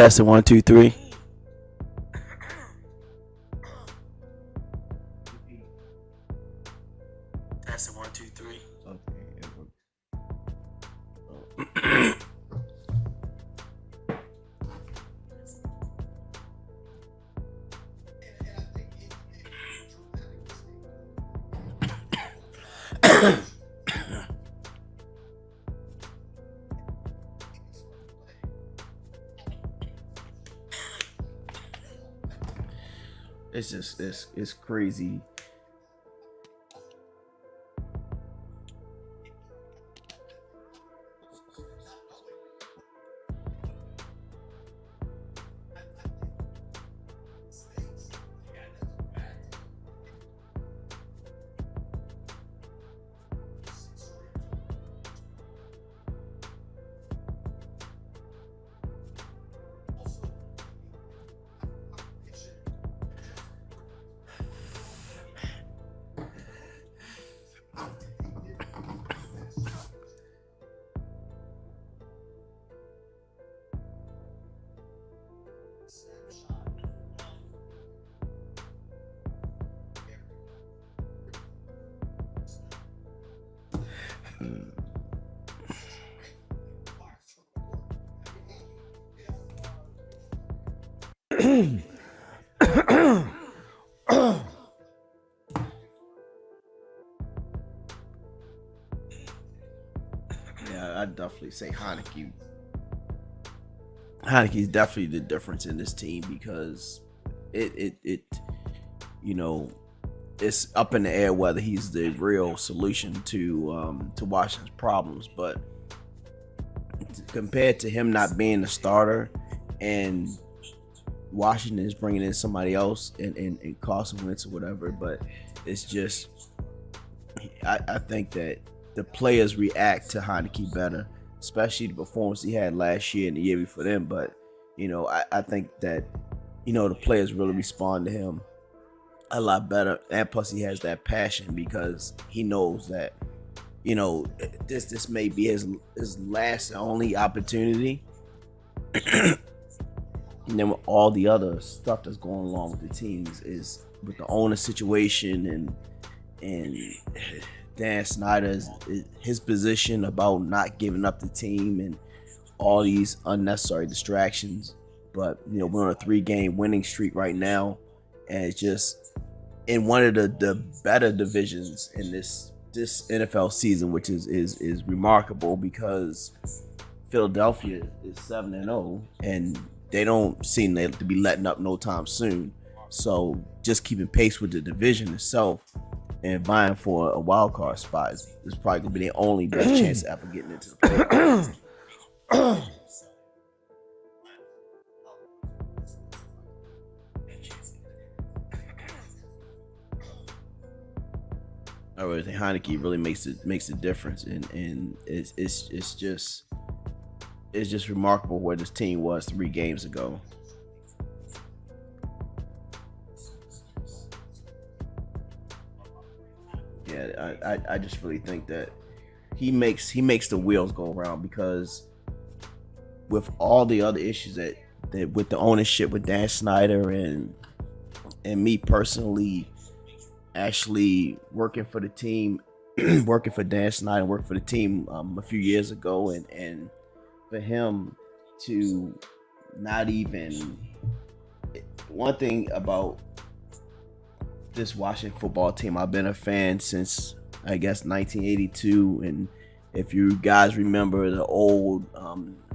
Testing 1 2 3. Testing 1 2 3. Okay. It's crazy. Yeah, I'd definitely say Heineke. Heineke's definitely the difference in this team because it you know it's up in the air whether he's the real solution to Washington's problems. But compared to him not being the starter and Washington is bringing in somebody else and Carson Wentz or whatever, but it's just I think that the players react to Heineke better, especially the performance he had last year and the year before them. But I think that the players really respond to him a lot better, and plus he has that passion because he knows that this may be his last and only opportunity. And then with all the other stuff that's going along with the team is with the owner situation and Dan Snyder's his position about not giving up the team and all these unnecessary distractions. But we're on a 3-game winning streak right now, and it's just in one of the better divisions in this NFL season, which is remarkable because Philadelphia is 7-0 and they don't seem to be letting up no time soon. So just keeping pace with the division itself and vying for a wild card spot is probably gonna be their only best chance of ever getting into the playoffs. I really think Heineke really makes a difference, and it's just remarkable where this team was 3 games ago. Yeah, I just really think that he makes the wheels go around because with all the other issues that with the ownership with Dan Snyder and me personally actually working for the team, working for Dan Snyder, working for the team a few years ago, and for him to not even one thing about this Washington football team, I've been a fan since I guess 1982, and if you guys remember the old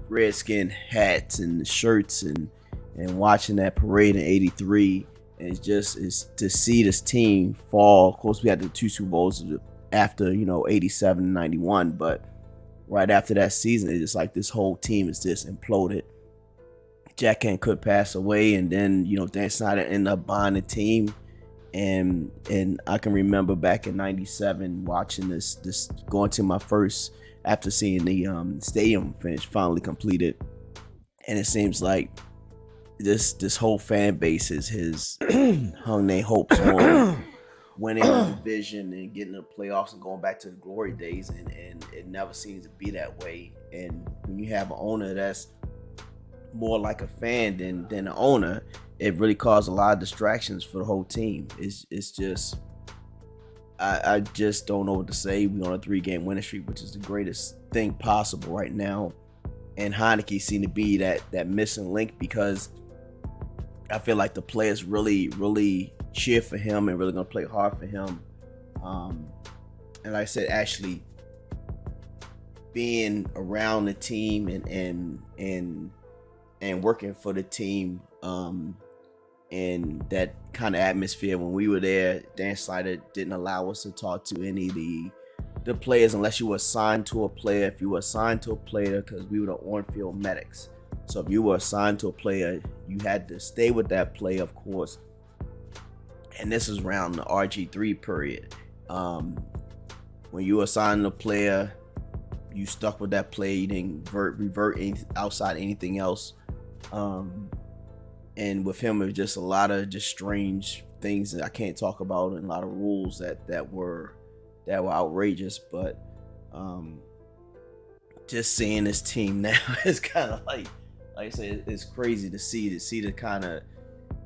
Redskin hats and the shirts and watching that parade in '83, it's to see this team fall. Of course, we had the 2 Super Bowls after '87 and '91, but right after that season, it's just like this whole team is just imploded. Jack Kent could pass away, and then Dan Snyder ended up buying the team. And I can remember back in '97 watching this going to my first after seeing the stadium finish finally completed, and it seems like this whole fan base has hung their hopes on winning the division and getting the playoffs and going back to the glory days, and it never seems to be that way. And when you have an owner that's more like a fan than an owner, it really caused a lot of distractions for the whole team. It's just I just don't know what to say. We're on a 3-game winning streak, which is the greatest thing possible right now. And Heineke seemed to be that missing link, because I feel like the players really cheer for him and really gonna play hard for him. And like I said, actually being around the team and working for the team, and that kind of atmosphere when we were there, Dan Snyder didn't allow us to talk to any of the players unless you were assigned to a player. If you were assigned to a player, because we were the on-field medics, so if you were assigned to a player, you had to stay with that player, of course. And this is around the RG3 period. When you were assigned to a player, you stuck with that player. You didn't revert outside anything else. And with him, it was just a lot of just strange things that I can't talk about, and a lot of rules that were outrageous. But just seeing this team now is kind of like I said, it's crazy to see the kind of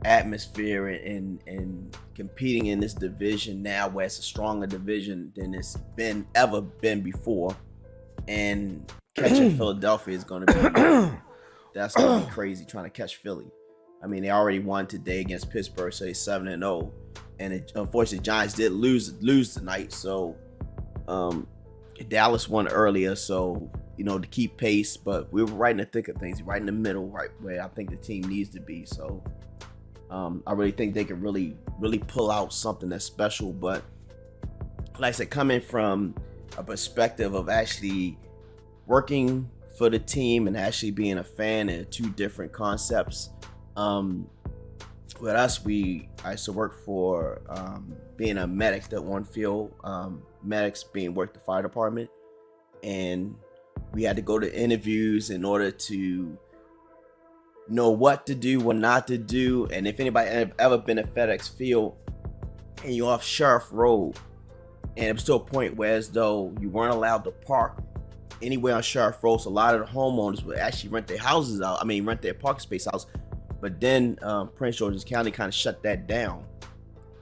atmosphere and competing in this division now, where it's a stronger division than it's ever been before. And catching Philadelphia is going to be that's going to be crazy, trying to catch Philly. I mean, they already won today against Pittsburgh, so they're 7-0. And unfortunately, Giants did lose tonight. So Dallas won earlier, so to keep pace. But we were right in the thick of things, right in the middle, right where I think the team needs to be. So I really think they can really pull out something that's special. But like I said, coming from a perspective of actually working for the team and actually being a fan, and two different concepts. With us, I used to work for being a medic, the on field medics being worked the fire department, and we had to go to interviews in order to know what to do, what not to do. And if anybody have ever been at FedEx Field and you're off Sheriff Road, and it was to a point where as though you weren't allowed to park anywhere on Sheriff Road, so a lot of the homeowners would actually rent their houses out. Rent their parking space out. But then Prince George's County kind of shut that down,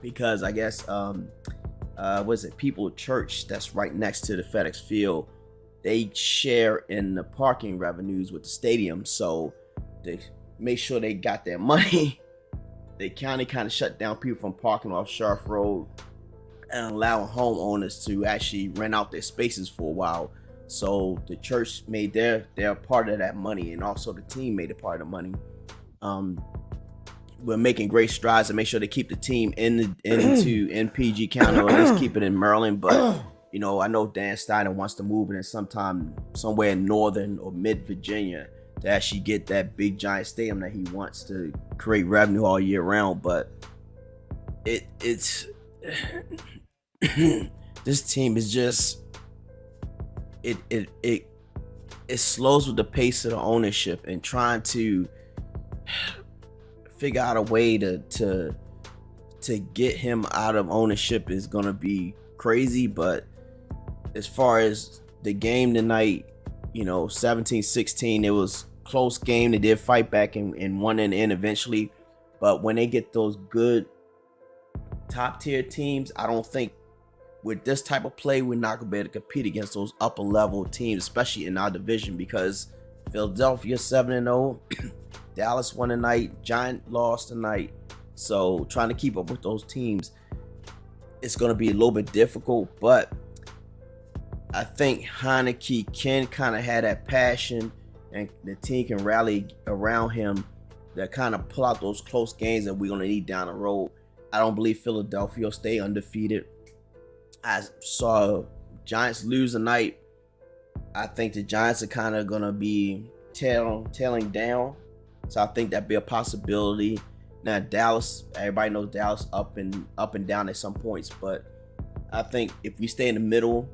because I guess People Church that's right next to the FedEx Field, they share in the parking revenues with the stadium, so they make sure they got their money. The county kind of shut down people from parking off Sheriff Road and allowing homeowners to actually rent out their spaces for a while. So the church made their part of that money, and also the team made a part of the money. We're making great strides to make sure they keep the team into PG County, or at least keep it in Maryland. But I know Dan Steiner wants to move it in somewhere in northern or mid Virginia to actually get that big giant stadium that he wants to create revenue all year round. But it's this team is just it slows with the pace of the ownership, and trying to figure out a way to get him out of ownership is gonna be crazy. But as far as the game tonight, 17-16, it was a close game. They did fight back and won in the end eventually. But when they get those good top tier teams, I don't think with this type of play we're not gonna be able to compete against those upper level teams, especially in our division, because Philadelphia 7-0, Dallas won tonight, Giant lost tonight. So trying to keep up with those teams, it's going to be a little bit difficult. But I think Heineke can kind of have that passion, and the team can rally around him to kind of pull out those close games that we're going to need down the road. I don't believe Philadelphia will stay undefeated. I saw Giants lose tonight. I think the Giants are kind of going to be tailing down. So I think that'd be a possibility. Now Dallas, everybody knows Dallas up and down at some points, but I think if we stay in the middle,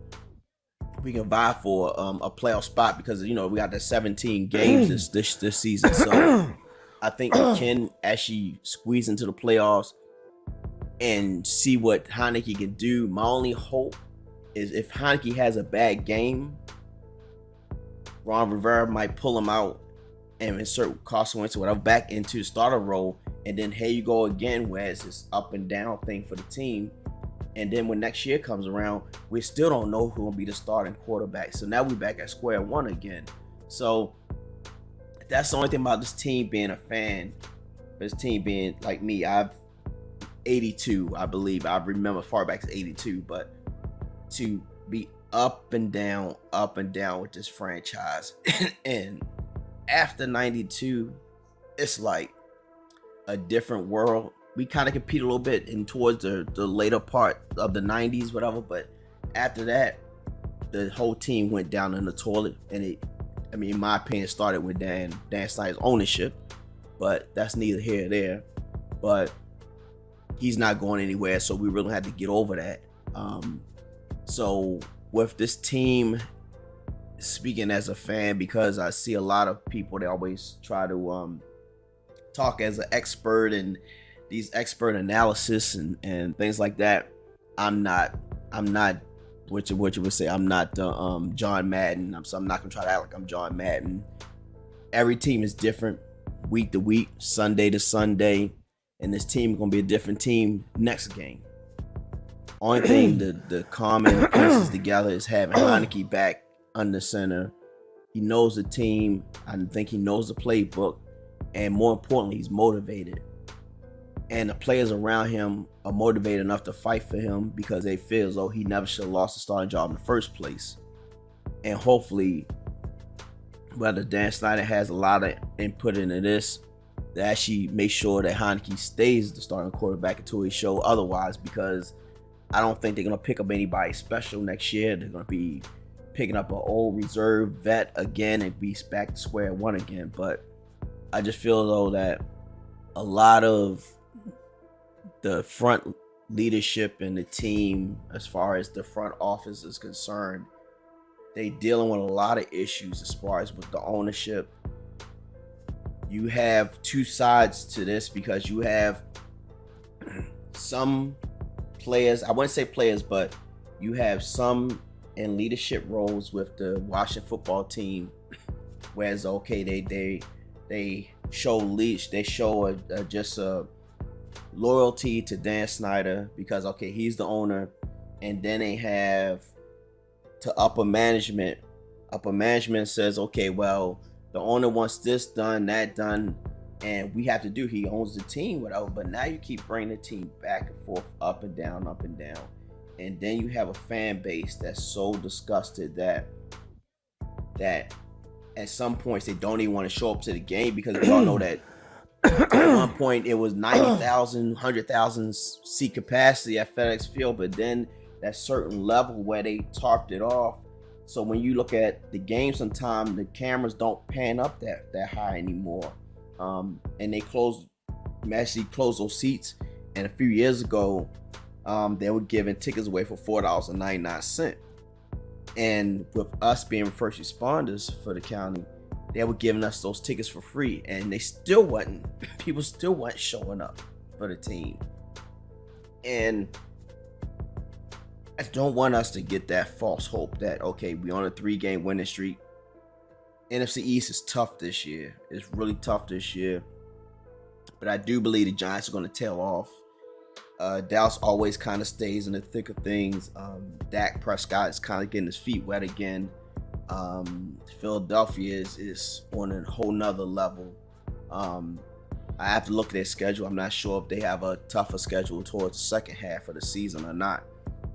we can vie for a playoff spot, because we got the 17 games this season. So I think we can actually squeeze into the playoffs and see what Heineke can do. My only hope is if Heineke has a bad game, Ron Rivera might pull him out and insert Carson Wentz or whatever back into the starter role, and then here you go again, where it's this up and down thing for the team. And then when next year comes around, we still don't know who will be the starting quarterback. So now we're back at square one again. So that's the only thing about this team being a fan. This team being like me, I've 82, I believe. I remember far back as 82, but to be up and down with this franchise. And after 92, it's like a different world. We kind of compete a little bit in towards the later part of the 90s, whatever. But after that, the whole team went down in the toilet. And in my opinion, started with Dan Snyder's ownership. But that's neither here nor there. But he's not going anywhere, so we really had to get over that. So with this team, speaking as a fan, because I see a lot of people, they always try to talk as an expert and these expert analysis and things like that. I'm not what you would say. I'm not John Madden. So I'm not gonna try to act like I'm John Madden. Every team is different, week to week, Sunday to Sunday, and this team is gonna be a different team next game. Only thing the common pieces together is having Heineke back under center. He knows the team. I think he knows the playbook, and more importantly, he's motivated. And the players around him are motivated enough to fight for him because they feel as though he never should have lost the starting job in the first place. And hopefully, whether Dan Snyder has a lot of input into this, to actually make sure that Heineke stays the starting quarterback until he show otherwise, because I don't think they're going to pick up anybody special next year. They're going to be picking up an old reserve vet again and be back to square one again. But I just feel though that a lot of the front leadership and the team, as far as the front office is concerned, they dealing with a lot of issues as far as with the ownership. You have two sides to this because you have some players, I wouldn't say players, but you have some in leadership roles with the Washington football team, whereas they show leash, they show just a loyalty to Dan Snyder because he's the owner, and then they have to upper management. Upper management says, well, the owner wants this done, that done, and we have to do. He owns the team, whatever. But now you keep bringing the team back and forth, up and down, and then you have a fan base that's so disgusted that at some points they don't even want to show up to the game because we all know that at one point it was 90,000, 100,000 seat capacity at FedEx Field, but then that certain level where they tarped it off. So when you look at the game, sometimes the cameras don't pan up that high anymore, and they actually close those seats. And a few years ago, they were giving tickets away for $4.99. And with us being first responders for the county, they were giving us those tickets for free, and people still weren't showing up for the team. And I don't want us to get that false hope that, we on a 3-game winning streak. NFC East is tough this year. It's really tough this year. But I do believe the Giants are going to tail off. Dallas always kind of stays in the thick of things. Dak Prescott is kind of getting his feet wet again. Philadelphia is on a whole nother level. I have to look at their schedule. I'm not sure if they have a tougher schedule towards the second half of the season or not.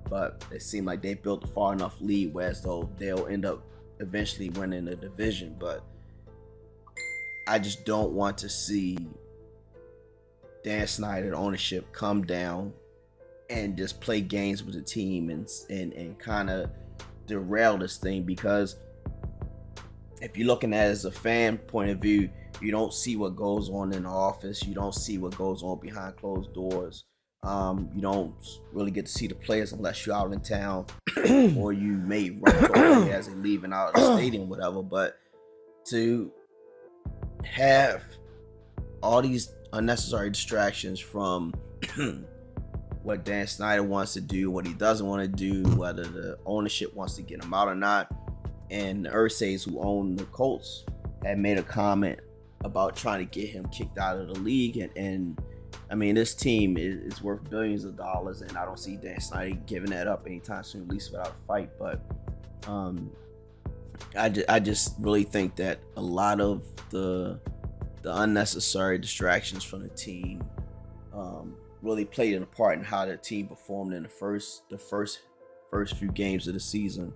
But it seems like they built a far enough lead whereas though they'll end up eventually winning the division. But I just don't want to see Dan Snyder ownership come down and just play games with the team and kind of derail this thing, because if you're looking at it as a fan point of view, you don't see what goes on in the office, you don't see what goes on behind closed doors. You don't really get to see the players unless you're out in town or you may run into them as they're leaving out of the stadium, whatever. But to have all these unnecessary distractions from what Dan Snyder wants to do, what he doesn't want to do, whether the ownership wants to get him out or not. And the Ursays, who own the Colts, had made a comment about trying to get him kicked out of the league. And I mean, this team is worth billions of dollars, and I don't see Dan Snyder giving that up anytime soon, at least without a fight. But I just really think that a lot of the unnecessary distractions from the team really played a part in how the team performed in the first few games of the season.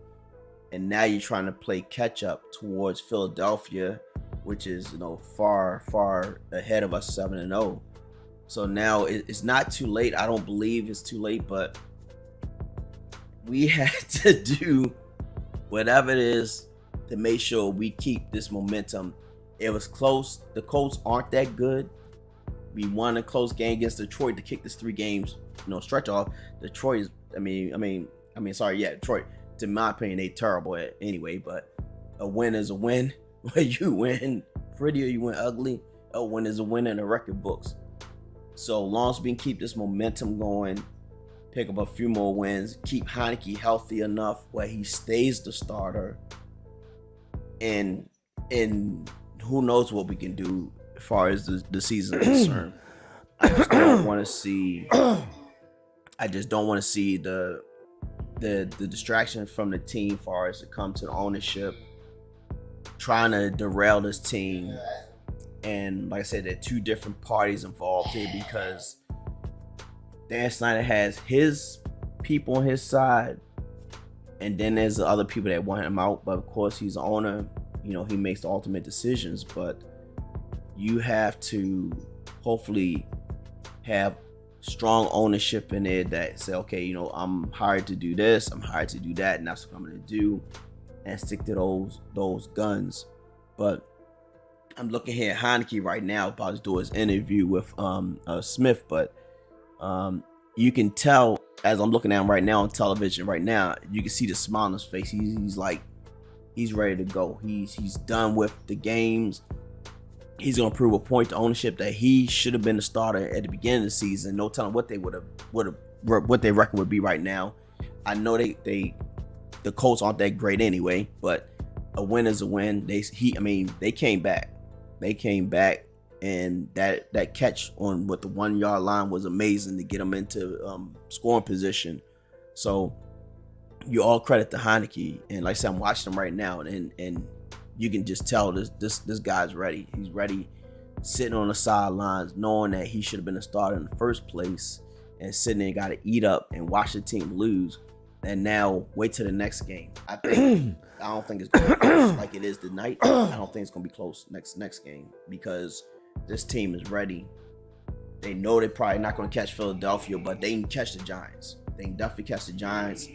And now you're trying to play catch up towards Philadelphia, which is far ahead of us, 7-0. So now it's not too late. I don't believe it's too late, but we had to do whatever it is to make sure we keep this momentum. It was close. The Colts aren't that good. We won a close game against Detroit to kick this 3 games, stretch off. Detroit is, Detroit, to my opinion, they terrible at anyway, but a win is a win. Whether you win pretty or you win ugly, a win is a win in the record books. So long as we can keep this momentum going, pick up a few more wins, keep Heineke healthy enough where he stays the starter, and who knows what we can do as far as the season is concerned. I just don't want to see the distraction from the team as far as it comes to the ownership trying to derail this team. And like I said, there are 2 different parties involved here, because Dan Snyder has his people on his side, and then there's the other people that want him out. But of course, he's the owner. He makes the ultimate decisions. But you have to hopefully have strong ownership in it that say, okay, I'm hired to do this, I'm hired to do that, and that's what I'm going to do, and stick to those guns. But I'm looking here at Heineke right now, about to do his interview with Smith, but you can tell as I'm looking at him right now on television right now, you can see the smile on his face. He's ready to go. He's done with the games. He's gonna prove a point to ownership that he should have been the starter at the beginning of the season. No telling what they would have what their record would be right now. I know the Colts aren't that great anyway, but a win is a win. They came back. They came back, and that catch on the 1 yard line was amazing to get them into scoring position. So you all credit to Heineke, and like I said, I'm watching him right now, and you can just tell this guy's ready. He's ready, sitting on the sidelines, knowing that he should have been a starter in the first place, and sitting there got to eat up and watch the team lose. And now wait till the next game. I don't think it's going to be close like it is tonight. I don't think it's going to be close next game, because this team is ready. They know they're probably not going to catch Philadelphia, but they can catch the Giants. They can definitely catch the Giants,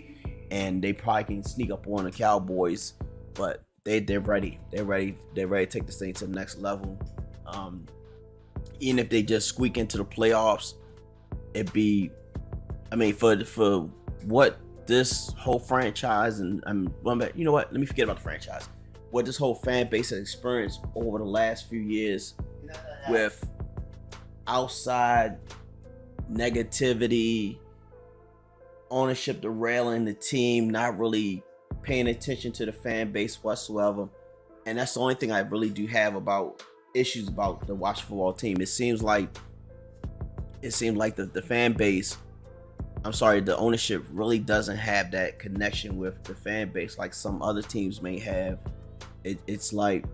and they probably can sneak up on the Cowboys. But they're ready. They're ready to take this thing to the next level. Even if they just squeak into the playoffs, it'd be, for what this whole franchise, and you know what? Let me forget about the franchise. What this whole fan base has experienced over the last few years with outside negativity, ownership derailing the team, not really paying attention to the fan base whatsoever. And that's the only thing I really do have about issues about the Washington football team. It seemed like the fan base, the ownership really doesn't have that connection with the fan base like some other teams may have. It's like,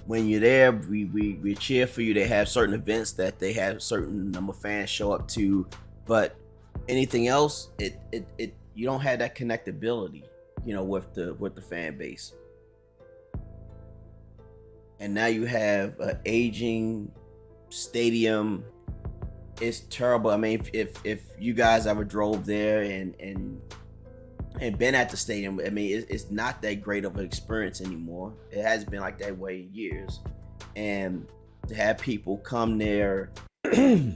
when you're there, we cheer for you. They have certain events that they have a certain number of fans show up to, but anything else, you don't have that connectability, with the fan base. And now you have an aging stadium. It's terrible. If you guys ever drove there and been at the stadium, it's not that great of an experience anymore. It hasn't been like that way in years. And to have people come there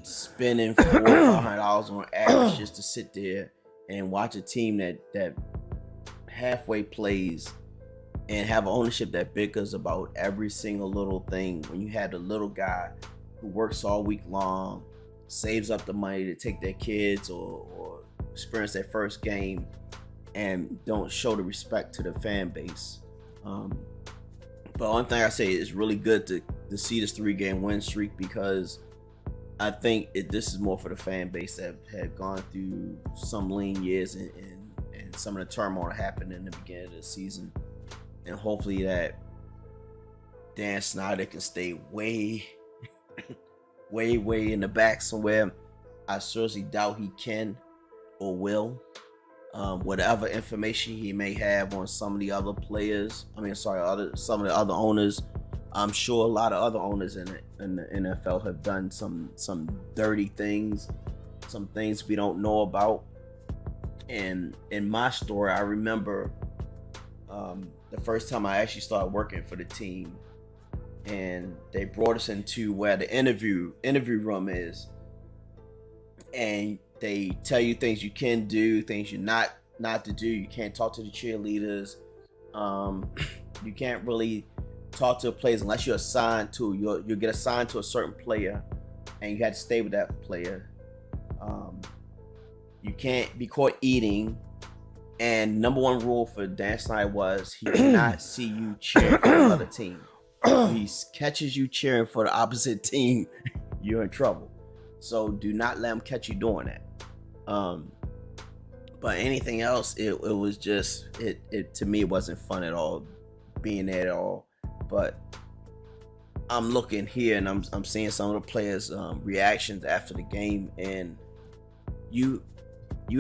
spending $400 or $500 on average just to sit there and watch a team that halfway plays and have ownership that bickers about every single little thing, when you have the little guy who works all week long, saves up the money to take their kids or experience their first game, and don't show the respect to the fan base. But one thing I say is really good to see this 3-game win streak, because I think this is more for the fan base that had gone through some lean years and some of the turmoil that happened in the beginning of the season. And hopefully that Dan Snyder can stay way in the back somewhere. I seriously doubt he can or will. Whatever information he may have on some of the other players, some of the other owners, I'm sure a lot of other owners in the NFL have done some dirty things, some things we don't know about. And in my story, I remember the first time I actually started working for the team, and they brought us into where the interview room is, and they tell you things you can do, things you're not to do. You can't talk to the cheerleaders. You can't really talk to players unless you're assigned to. You'll get assigned to a certain player, and you had to stay with that player. You can't be caught eating. And number one rule for Dan Snyder was he cannot see you cheering for another team. If he catches you cheering for the opposite team, you're in trouble. So do not let him catch you doing that. But anything else, it was just it to me, it wasn't fun at all being there at all. But I'm looking here and I'm seeing some of the players' reactions after the game, and you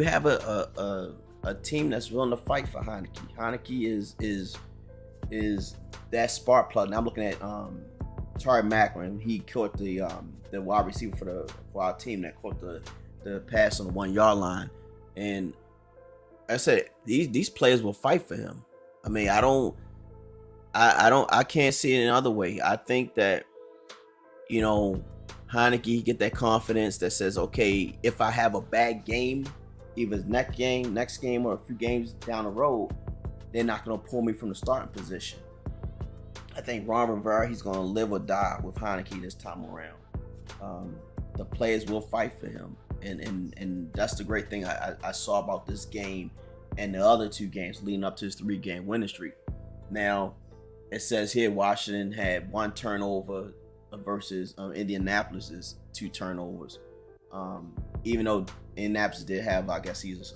have a team that's willing to fight for Heineke. Heineke is that spark plug. Now I'm looking at Terry Macklin. He caught the wide receiver for our team that caught the pass on the 1 yard line, and I said these players will fight for him. I mean, I can't see it any other way. I think that, Heineke get that confidence that says, okay, if I have a bad game, either next game or a few games down the road, they're not going to pull me from the starting position. I think Ron Rivera, he's going to live or die with Heineke this time around. The players will fight for him. And that's the great thing I saw about this game and the other 2 games leading up to his 3-game winning streak. Now, it says here Washington had 1 turnover versus Indianapolis' 2 turnovers. Even though Indianapolis did have, I guess he's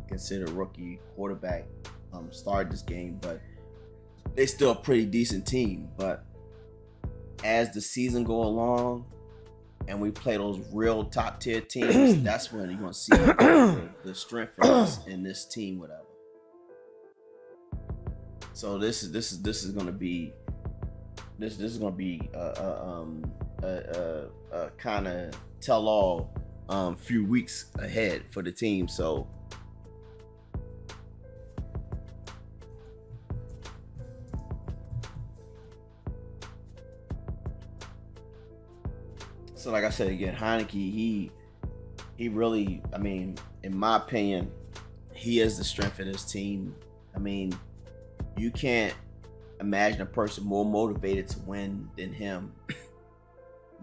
considered rookie quarterback started this game, but they're still a pretty decent team. But as the season go along and we play those real top tier teams, that's when you're gonna see the strength in this team, whatever. So this is gonna be a kind of tell all few weeks ahead for the team. So like I said again, Heineke, he really, I mean, in my opinion, he is the strength of this team. I mean, you can't imagine a person more motivated to win than him.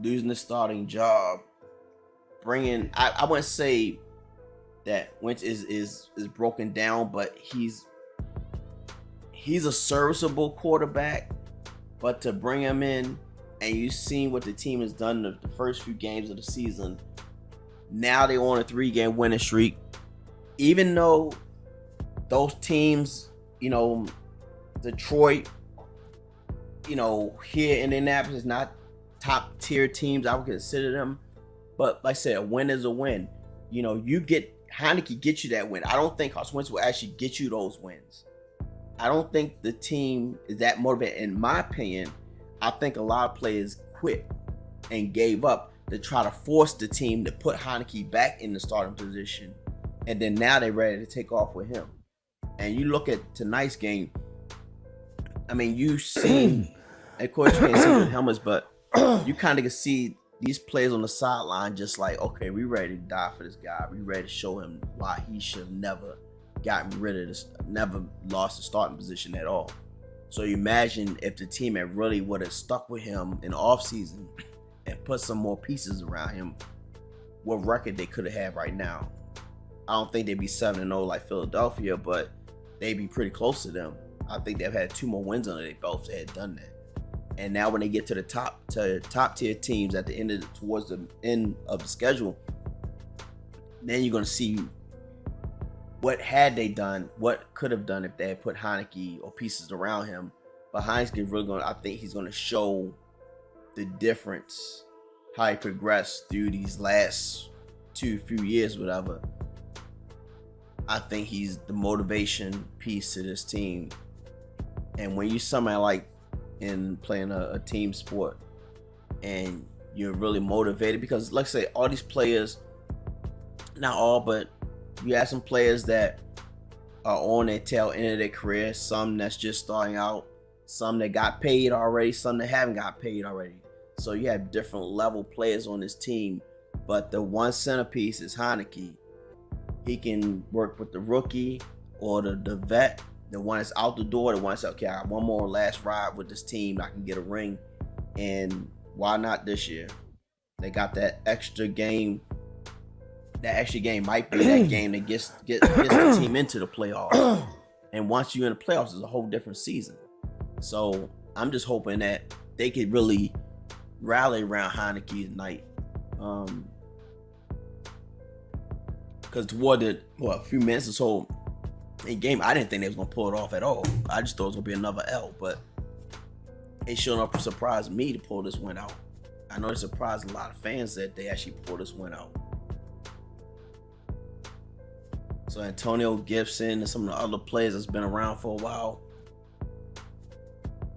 Losing the starting job, bringing, I wouldn't say that Wentz is broken down, but he's a serviceable quarterback. But to bring him in, and you've seen what the team has done the first few games of the season. Now they're on a 3-game winning streak. Even though those teams, Detroit, here in Indianapolis is not top tier teams, I would consider them. But like I said, a win is a win. Heineke gets you that win. I don't think Carson Wentz will actually get you those wins. I don't think the team is that motivated. In my opinion, I think a lot of players quit and gave up to try to force the team to put Heineke back in the starting position. And then now they're ready to take off with him. And you look at tonight's game, I mean, you see, of course you can't see the helmets, but you kind of can see these players on the sideline just like, okay, we ready to die for this guy. We ready to show him why he should have never gotten rid of this, never lost the starting position at all. So you imagine if the team had really would have stuck with him in the offseason and put some more pieces around him, what record they could have had right now. I don't think they'd be 7-0 like Philadelphia, but they'd be pretty close to them. I think they've had 2 more wins under their belt if they had done that. And now when they get to the top tier teams at the towards the end of the schedule, then you're going to see what had they done, what could have done if they had put Heineke or pieces around him. But Heineke really I think he's going to show the difference, how he progressed through these last few years, whatever. I think he's the motivation piece to this team. And when you somebody like in playing a team sport and you're really motivated, because like I say, all these players, not all, but you have some players that are on their tail end of their career, some that's just starting out, some that got paid already, some that haven't got paid already. So you have different level players on this team, but the one centerpiece is Heineke. He can work with the rookie or the vet, the one that's out the door, the one that's, okay, I got one more last ride with this team, I can get a ring. And why not this year? They got that extra game. That extra game might be that game that gets the team into the playoffs. And once you're in the playoffs, it's a whole different season. So I'm just hoping that they could really rally around Heineke tonight. Because toward a few minutes or so in game, I didn't think they was going to pull it off at all. I just thought it was going to be another L. But it sure enough surprised me to pull this win out. I know it surprised a lot of fans that they actually pulled this win out. So Antonio Gibson and some of the other players that's been around for a while,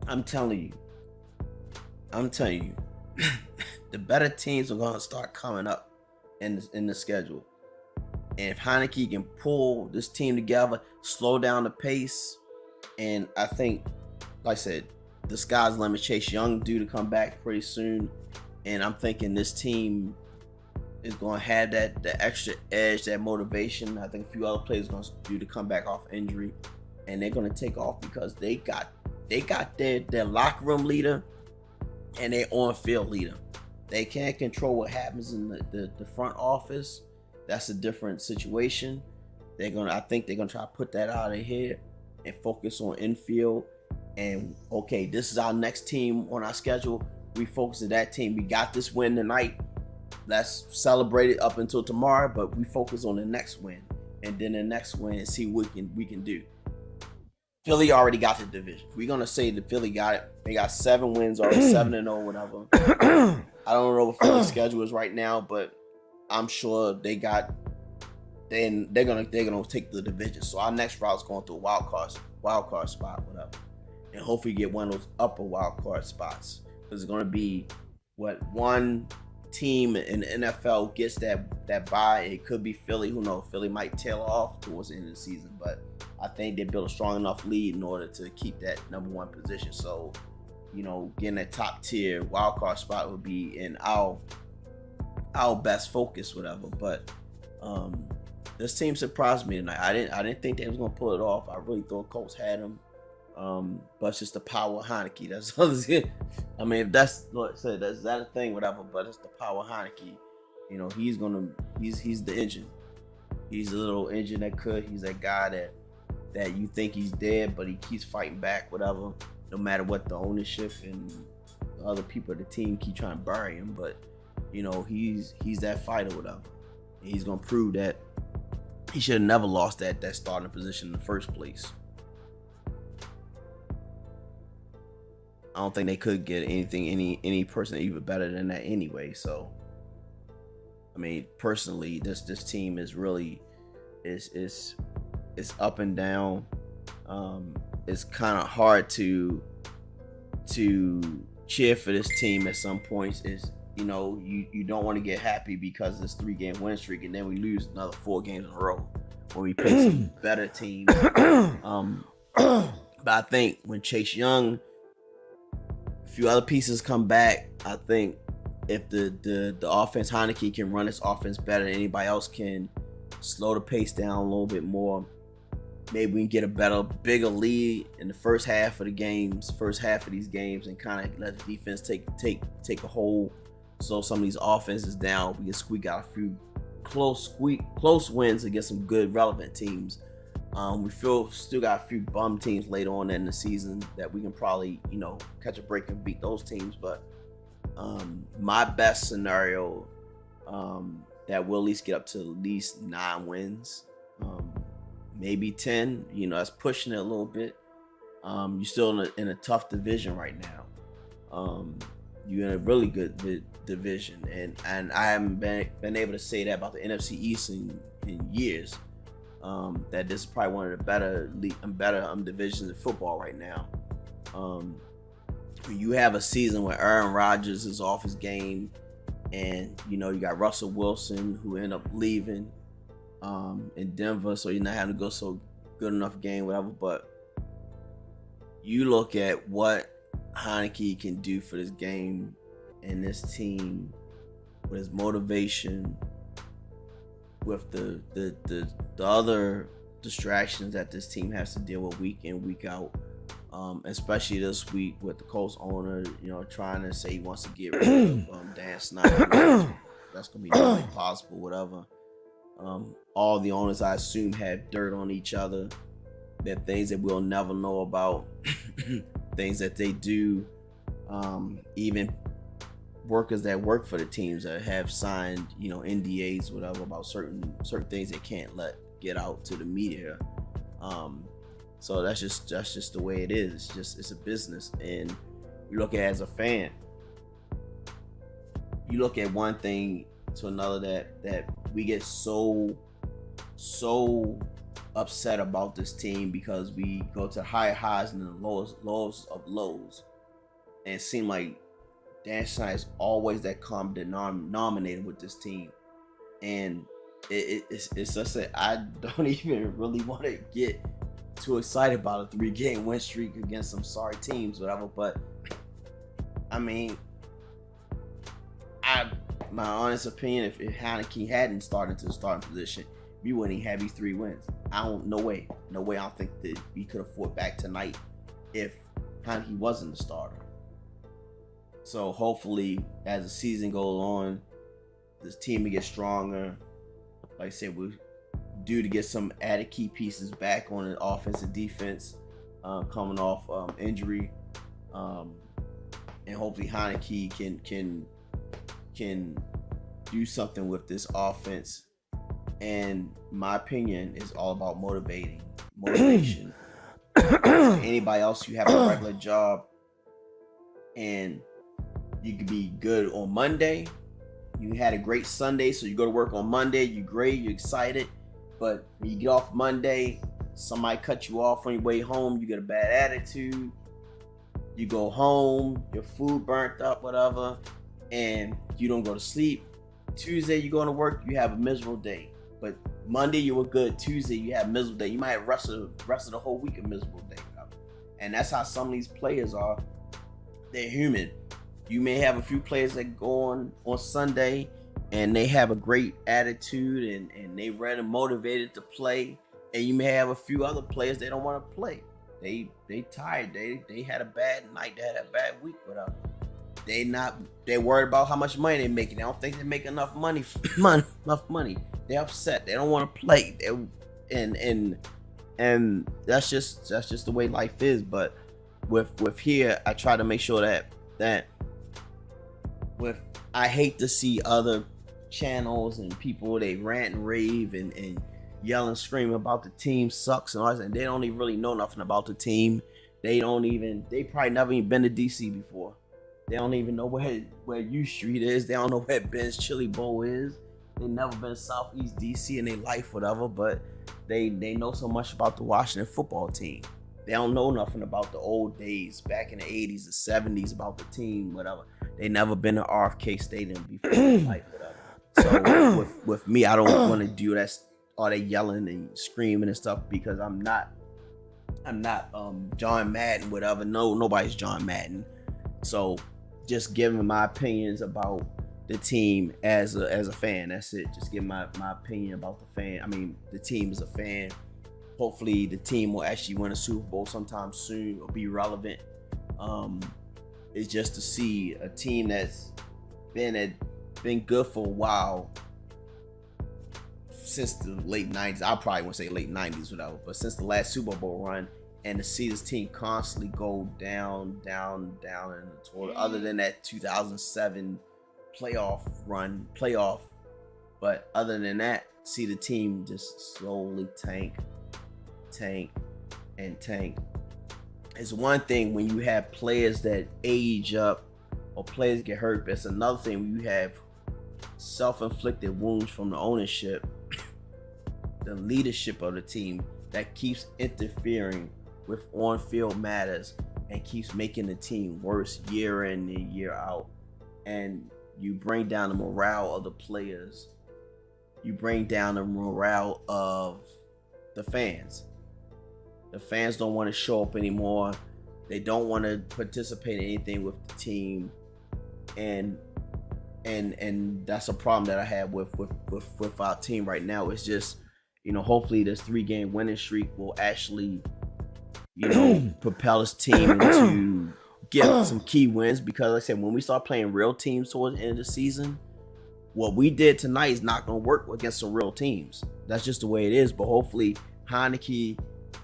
I'm telling you, the better teams are going to start coming up in the schedule. And if Heineke can pull this team together, slow down the pace, and I think, like I said, the sky's the limit. Chase Young due to come back pretty soon, and I'm thinking this team is going to have the extra edge, that motivation. I think a few other players are going to due to come back off injury, and they're going to take off because they got their locker room leader and their on-field leader. They can't control what happens in the front office. That's a different situation. I think they're gonna try to put that out of here and focus on infield. And okay, this is our next team on our schedule. We focus on that team. We got this win tonight. Let's celebrate it up until tomorrow, but we focus on the next win, and then the next win and see what we can do. Philly already got the division. We're gonna say that Philly got it. They got 7 wins already, 7-0, whatever. I don't know what Philly's schedule is right now, but I'm sure they're gonna take the division. So our next route is going through a wild card spot, whatever, and hopefully get one of those upper wild card spots. Because it's gonna be one team in the NFL gets that bye. It could be Philly. Who knows? Philly might tail off towards the end of the season, but I think they built a strong enough lead in order to keep that number 1 position. So, getting that top tier wild card spot would be in our best focus, whatever. But this team surprised me tonight. I didn't think they was gonna pull it off. I really thought Colts had them. But it's just the power of Heineke. That's all it's it. I mean, if that's that a thing, whatever. But it's the power of Heineke. He's the engine. He's a little engine that could. He's that guy that you think he's dead, but he keeps fighting back, whatever. No matter what the ownership and the other people of the team keep trying to bury him, but he's that fighter, whatever. And he's gonna prove that he should have never lost that starting position in the first place. I don't think they could get any person even better than that anyway. So, I mean, personally, this team is really is up and down. It's kind of hard to cheer for this team at some points. You don't want to get happy because of this 3-game win streak, and then we lose another 4 games in a row when we play some better teams. But I think when Chase Young, a few other pieces come back, I think if the offense, Heineke can run his offense better than anybody else can, slow the pace down a little bit more. Maybe we can get a bigger lead in the first half of these games, and kind of let the defense take a hold. So some of these offenses down, we can squeak out a few close wins against some good relevant teams. We still got a few bum teams later on in the season that we can probably, catch a break and beat those teams. But my best scenario, that will at least get up to at least 9 wins, maybe 10. That's pushing it a little bit. You're still in a tough division right now. You're in a really good division, and I haven't been able to say that about the NFC East in years. That this is probably one of the better divisions in football right now. You have a season where Aaron Rodgers is off his game, and you got Russell Wilson who ended up leaving in Denver, so you're not having to go so good enough game, whatever. But you look at what Heineke can do for this game and this team with his motivation, with the other distractions that this team has to deal with week in, week out, especially this week with the Colts owner, trying to say he wants to get rid of Dan Snyder. That's gonna be really possible, whatever. All the owners, I assume, have dirt on each other. There are things that we'll never know about, things that they do, even workers that work for the teams that have signed, NDAs, whatever, about certain things they can't let get out to the media. So that's just the way it is. It's a business, and you look at it as a fan. You look at one thing to another that we get so upset about this team because we go to higher highs and the lowest of lows, and it seemed like Dan Snyder is always that common denominator with this team, and it's just that I don't even really want to get too excited about a 3-game win streak against some sorry teams, whatever. But I mean, my honest opinion, if Heineke hadn't started to the starting position, we wouldn't have these 3 wins. No way. I don't think that we could have fought back tonight if Heineke wasn't the starter. So hopefully, as the season goes on, this team will get stronger. Like I said, we're due to get some added key pieces back on the offense and defense, coming off injury, and hopefully Heineke can do something with this offense. And my opinion is all about motivation. Anybody else, you have a regular job and you could be good on Monday. You had a great Sunday, so you go to work on Monday, you're great, you're excited. But when you get off Monday, somebody cut you off on your way home, you get a bad attitude. You go home, your food burnt up, whatever, and you don't go to sleep. Tuesday, you go to work, you have a miserable day. But Monday, you were good. Tuesday, you have a miserable day. You might have rest of the whole week a miserable day. And that's how some of these players are. They're human. You may have a few players that go on Sunday and they have a great attitude and they ready and motivated to play. And you may have a few other players that don't want to play. They tired. They had a bad night. They had a bad week. Whatever. They're worried about how much money they're making. They don't think they make enough money. They're upset. They don't want to play. And that's just the way life is. But with here, I try to make sure that I hate to see other channels and people, they rant and rave and yell and scream about the team sucks and all that, and they don't even really know nothing about the team. They probably never even been to DC before. They don't even know where U Street is. They don't know where Ben's Chili Bowl is. They never been to Southeast DC in their life, whatever, but they know so much about the Washington football team. They don't know nothing about the old days, back in the 80s, the 70s, about the team, whatever. They never been to RFK Stadium before in life, whatever. So with me, I don't want to do that, all that yelling and screaming and stuff, because I'm not John Madden, whatever. No, nobody's John Madden. So just giving my opinions about the team as a fan. That's it. Just give my opinion about the fan. I mean, the team as a fan. Hopefully the team will actually win a Super Bowl sometime soon or be relevant. It's just to see a team that's been good for a while since the late 90s. I probably won't say late 90s, whatever, but since the last Super Bowl run, and to see this team constantly go down in the total, other than that 2007 playoff, but other than that, see the team just slowly tank. It's one thing when you have players that age up or players get hurt, but it's another thing when you have self-inflicted wounds from the ownership, the leadership of the team that keeps interfering with on-field matters and keeps making the team worse year in and year out. And you bring down the morale of the players. You bring down the morale of the fans. The fans don't want to show up anymore. They don't want to participate in anything with the team. And that's a problem that I have with our team right now. It's just, hopefully this 3-game winning streak will actually, propel this team into get some key wins, because like I said, when we start playing real teams towards the end of the season, what we did tonight is not going to work against some real teams. That's just the way it is. But hopefully Heineke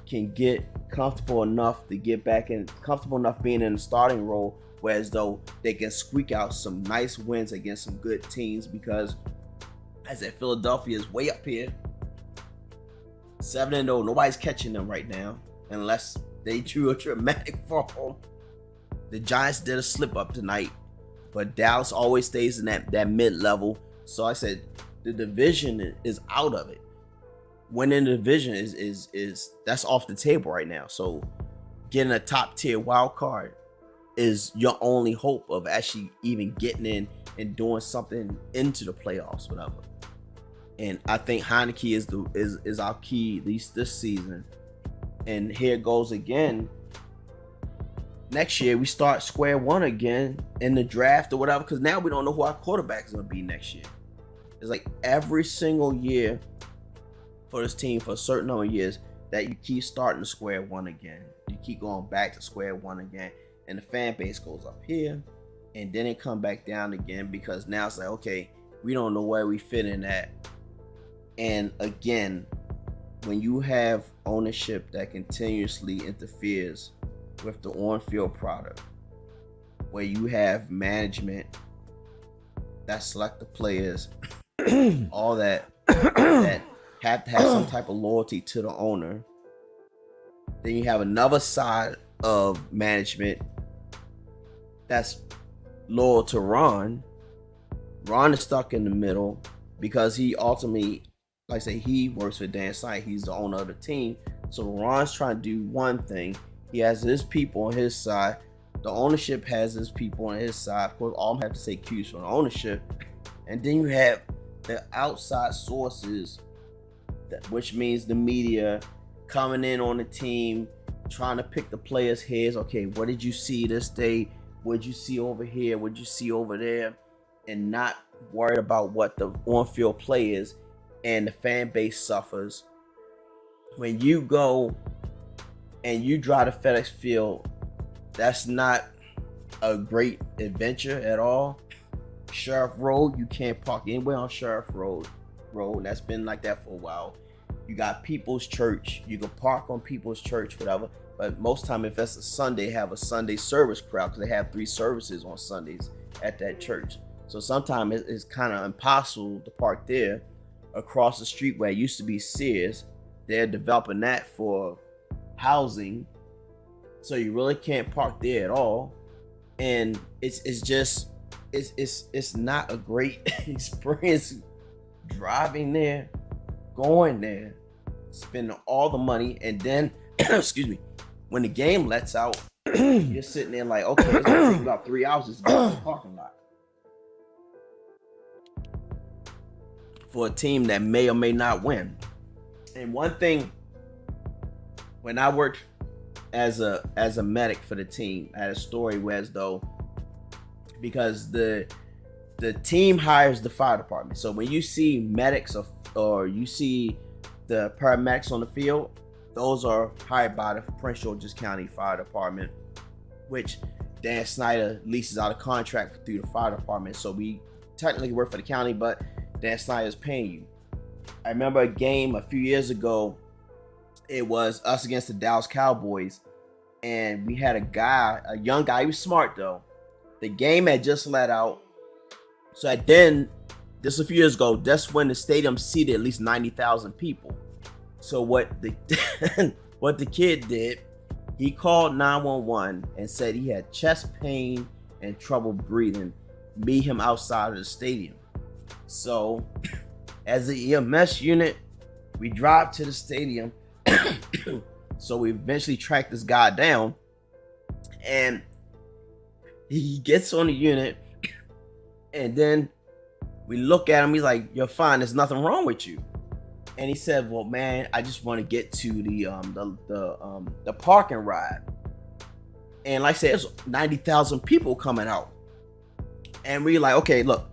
can get comfortable enough to get back in, comfortable enough being in the starting role, whereas though they can squeak out some nice wins against some good teams, because as I said, Philadelphia is way up here, 7-0. Nobody's catching them right now unless they drew a dramatic fall. The Giants did a slip up tonight, but Dallas always stays in that mid-level. So I said the division is out of it. Winning the division is that's off the table right now. So getting a top tier wild card is your only hope of actually even getting in and doing something into the playoffs, whatever. And I think Heineke is our key, at least this season. And here it goes again. Next year we start square one again in the draft or whatever, because now we don't know who our quarterback is going to be next year. It's like every single year for this team for a certain number of years that you keep starting to square one again. You keep going back to square one again, and the fan base goes up here, and then it come back down again, because now it's like, okay, we don't know where we fit in at. And again, when you have ownership that continuously interferes with the on-field product, where you have management that select the players, all that have to have some type of loyalty to the owner. Then you have another side of management that's loyal to Ron. Ron is stuck in the middle because he ultimately, like I say, he works for Dan Snyder. He's the owner of the team. So Ron's trying to do one thing. He has his people on his side. The ownership has his people on his side. Of course, all of them have to take cues from the ownership. And then you have the outside sources, which means the media coming in on the team, trying to pick the players' heads. Okay, what did you see this day? What did you see over here? What did you see over there? And not worried about what the on-field play is. And the fan base suffers. When you go and you drive to FedEx Field, that's not a great adventure at all. Sheriff Road, you can't park anywhere on Sheriff Road. That's been like that for a while. You got People's Church. You can park on People's Church, whatever. But most time, if it's a Sunday, have a Sunday service crowd, because they have 3 services on Sundays at that church. So sometimes it's kind of impossible to park there. Across the street where it used to be Sears, they're developing that for housing. So you really can't park there at all. And it's not a great experience driving there, going there, spending all the money, and then excuse me, when the game lets out, you're sitting there like, okay, it's gonna take about 3 hours to get to the parking lot for a team that may or may not win. And one thing, when I worked as a medic for the team, I had a story where, as though, because the team hires the fire department. So when you see medics or you see the paramedics on the field, those are hired by the Prince George's County Fire Department, which Dan Snyder leases out a contract through the fire department. So we technically work for the county, but Dan Snyder is paying you. I remember a game a few years ago. It was us against the Dallas Cowboys, and we had a young guy. He was smart though. The game had just let out, so then this a few years ago. That's when the stadium seated at least 90,000 people. So what the what the kid did, he called 911 and said he had chest pain and trouble breathing. Meet him outside of the stadium. So, as the EMS unit, we drive to the stadium. So we eventually track this guy down, and he gets on the unit, and then we look at him. He's like, "You're fine. There's nothing wrong with you." And he said, "Well, man, I just want to get to the parking ride." And like I said, there's 90,000 people coming out, and we're like, "Okay, look,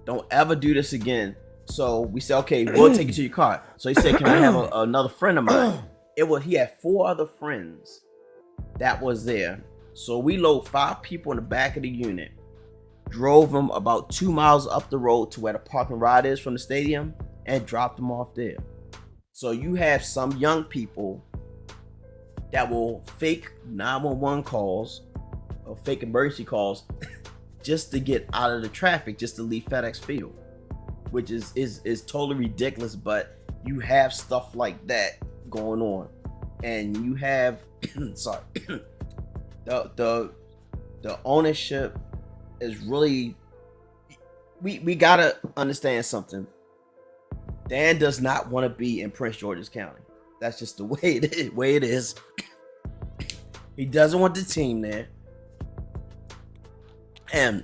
don't ever do this again." So we said, "Okay, we'll take you to your car." So he said, "Can I have another friend of mine?" He had 4 other friends that was there. So we load 5 people in the back of the unit, drove them about 2 miles up the road to where the parking ride is from the stadium, and dropped them off there. So you have some young people that will fake 911 calls or fake emergency calls just to get out of the traffic, just to leave FedEx Field, which is totally ridiculous. But you have stuff like that going on, and you have sorry, the ownership is really, we gotta understand something. Dan does not want to be in Prince George's County. That's just the way it is. He doesn't want the team there, and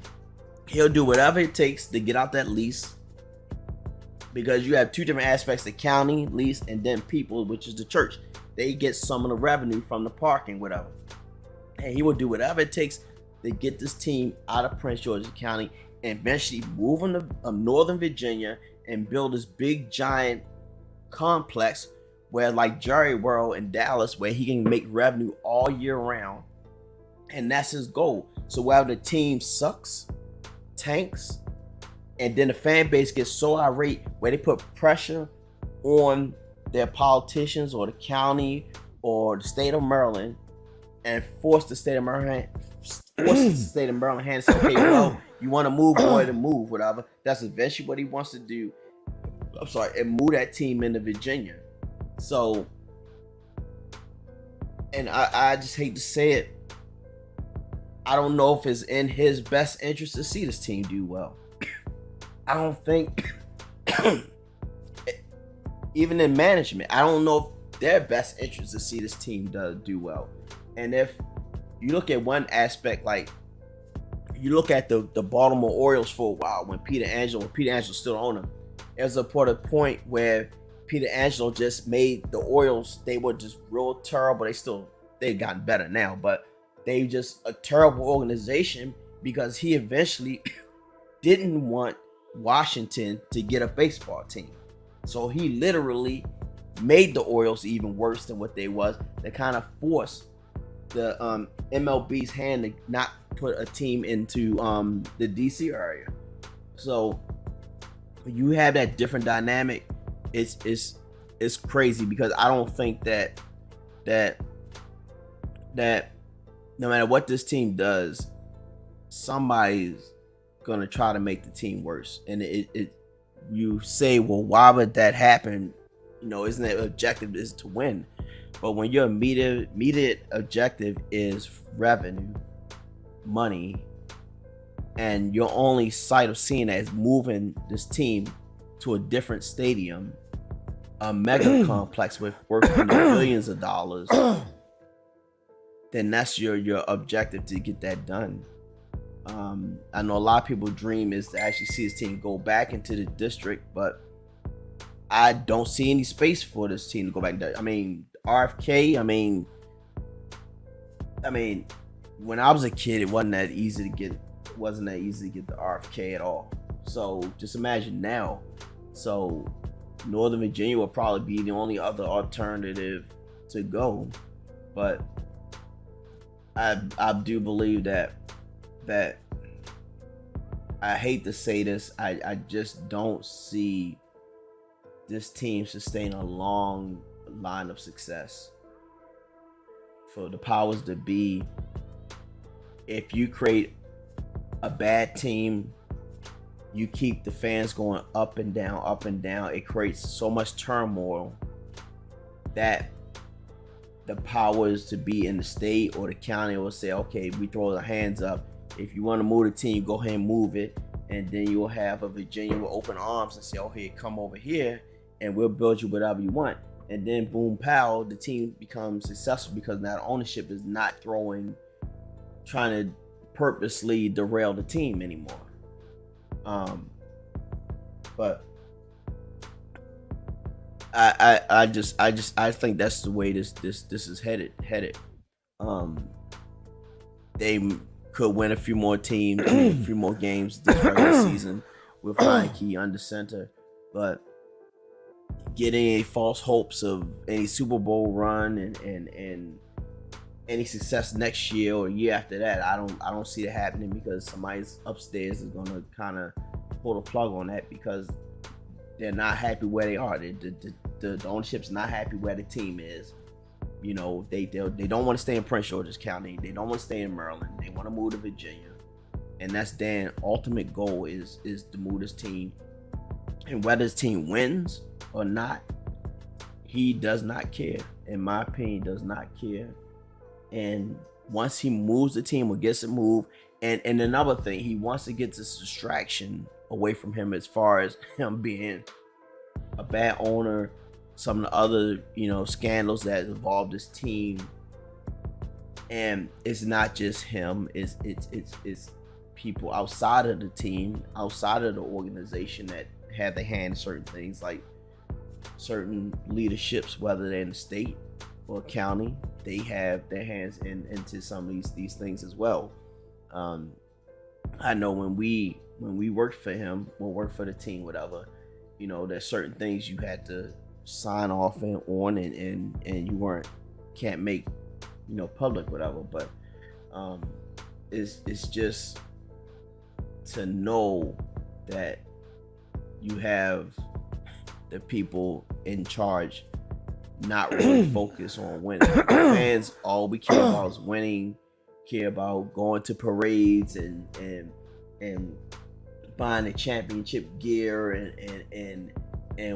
he'll do whatever it takes to get out that lease, because you have 2 different aspects: the county lease and then people, which is the church. They get some of the revenue from the parking, whatever. And he will do whatever it takes to get this team out of Prince George's County and eventually move them to Northern Virginia and build this big giant complex where, like Jerry World in Dallas, where he can make revenue all year round. And that's his goal. So while the team sucks, tanks, and then the fan base gets so irate where they put pressure on their politicians or the county or the state of Maryland, and force the state of Maryland hand to say, "Okay, well, you want to move, go ahead and move, whatever." That's eventually what he wants to do. And move that team into Virginia. So, and I just hate to say it, I don't know if it's in his best interest to see this team do well. I don't think, even in management, I don't know if their best interest to see this team do well. And if you look at one aspect, like you look at the Baltimore Orioles for a while, when Peter Angelo still owned them, there's a point where Peter Angelo just made the Orioles, they were just real terrible. They've gotten better now, but they just a terrible organization because he eventually didn't want Washington to get a baseball team. So he literally made the Orioles even worse than what they was, to kind of force the MLB's hand to not put a team into the DC area. So you have that different dynamic. It's crazy, because I don't think that no matter what this team does, somebody's gonna try to make the team worse. And you say, well, why would that happen? Isn't that objective is to win? But when your immediate objective is revenue, money, and your only sight of seeing that is moving this team to a different stadium, a mega complex worth billions of dollars, then that's your objective to get that done. I know a lot of people's dream is to actually see this team go back into the district, but I don't see any space for this team to go back there. I mean, RFK, I mean, when I was a kid, it wasn't that easy to get the RFK at all. So just imagine now. So Northern Virginia will probably be the only other alternative to go. But I do believe that I hate to say this, I just don't see this team sustain a long line of success. For the powers that be, if you create a bad team, you keep the fans going up and down, up and down. It creates so much turmoil that the powers to be in the state or the county will say, okay, we throw the hands up. If you want to move the team, go ahead and move it. And then you'll have a Virginia with open arms and say, oh, hey, come over here and we'll build you whatever you want. And then boom, pow, the team becomes successful because now ownership is not trying to purposely derail the team anymore. But I think that's the way this is headed. They could win a few more games this regular season with Heineke under center, but getting any false hopes of any Super Bowl run and any success next year or year after that, I don't see it happening, because somebody's upstairs is gonna kind of pull the plug on that because they're not happy where they are. The ownership's not happy where the team is. You know, they don't want to stay in Prince George's County. They don't want to stay in Maryland. They want to move to Virginia, and that's Dan's ultimate goal is to move this team. And whether his team wins or not, he does not care. In my opinion, does not care. And once he moves the team or gets it moved, and another thing, he wants to get this distraction away from him as far as him being a bad owner, some of the other, scandals that involve this team. And it's not just him, it's people outside of the team, outside of the organization that have their hand in certain things, like certain leaderships, whether they're in the state or county, they have their hands into some of these things as well. I know when we worked for him, or worked for the team, whatever, there's certain things you had to sign off on and you can't make public, whatever. But it's just to know that you have the people in charge not really focus on winning. Fans, all we care about is winning, care about going to parades and buying the championship gear and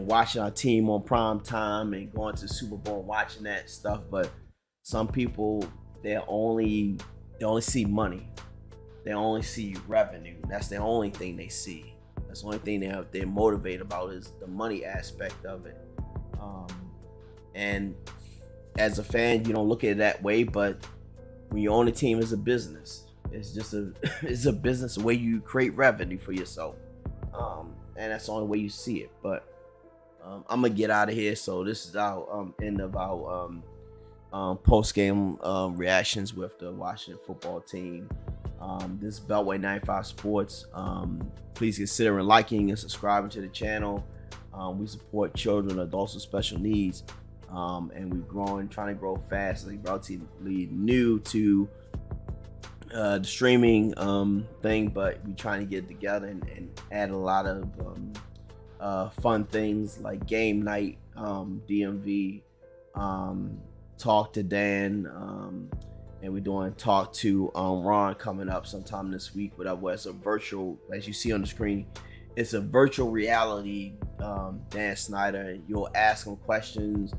watching our team on prime time and going to the Super Bowl and watching that stuff. But some people, they only see money. They only see revenue. That's the only thing they see. That's the only thing they're motivated about is the money aspect of it. And as a fan, you don't look at it that way, but when you own a team, it's a business. It's just it's a business, the way you create revenue for yourself. And that's the only way you see it. But I'm gonna get out of here. So this is our end of our post-game reactions with the Washington football team. This is Beltway 95 Sports. Please consider liking and subscribing to the channel. We support children and adults with special needs. And we're trying to grow fast. Like, relatively new to the streaming thing, but we're trying to get together and add a lot of fun things like game night, DMV, talk to Dan, and we're doing talk to Ron coming up sometime this week. Whatever, it's a virtual, as you see on the screen, it's a virtual reality Dan Snyder. You'll ask him questions,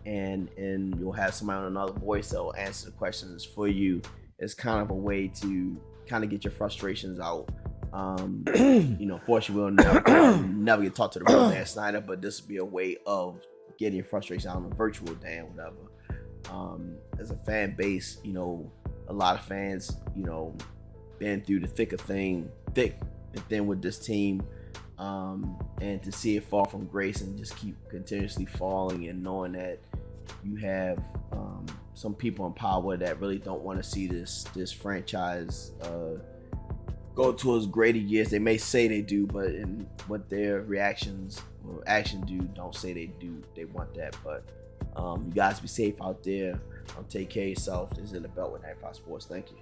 and you'll have somebody on another voice that will answer the questions for you. It's kind of a way to kind of get your frustrations out. Fortunately, we'll never get to talk to the real Dan Snyder, but this will be a way of getting your frustration out on a virtual Dan, whatever. As a fan base, a lot of fans, been through the thick and thin with this team. And to see it fall from grace and just keep continuously falling, and knowing that you have some people in power that really don't want to see this franchise go towards greater years. They may say they do, but in what their reactions or action don't say they do. They want that. But you guys be safe out there. Take care of yourself. This is the Beltway 95 Sports. Thank you.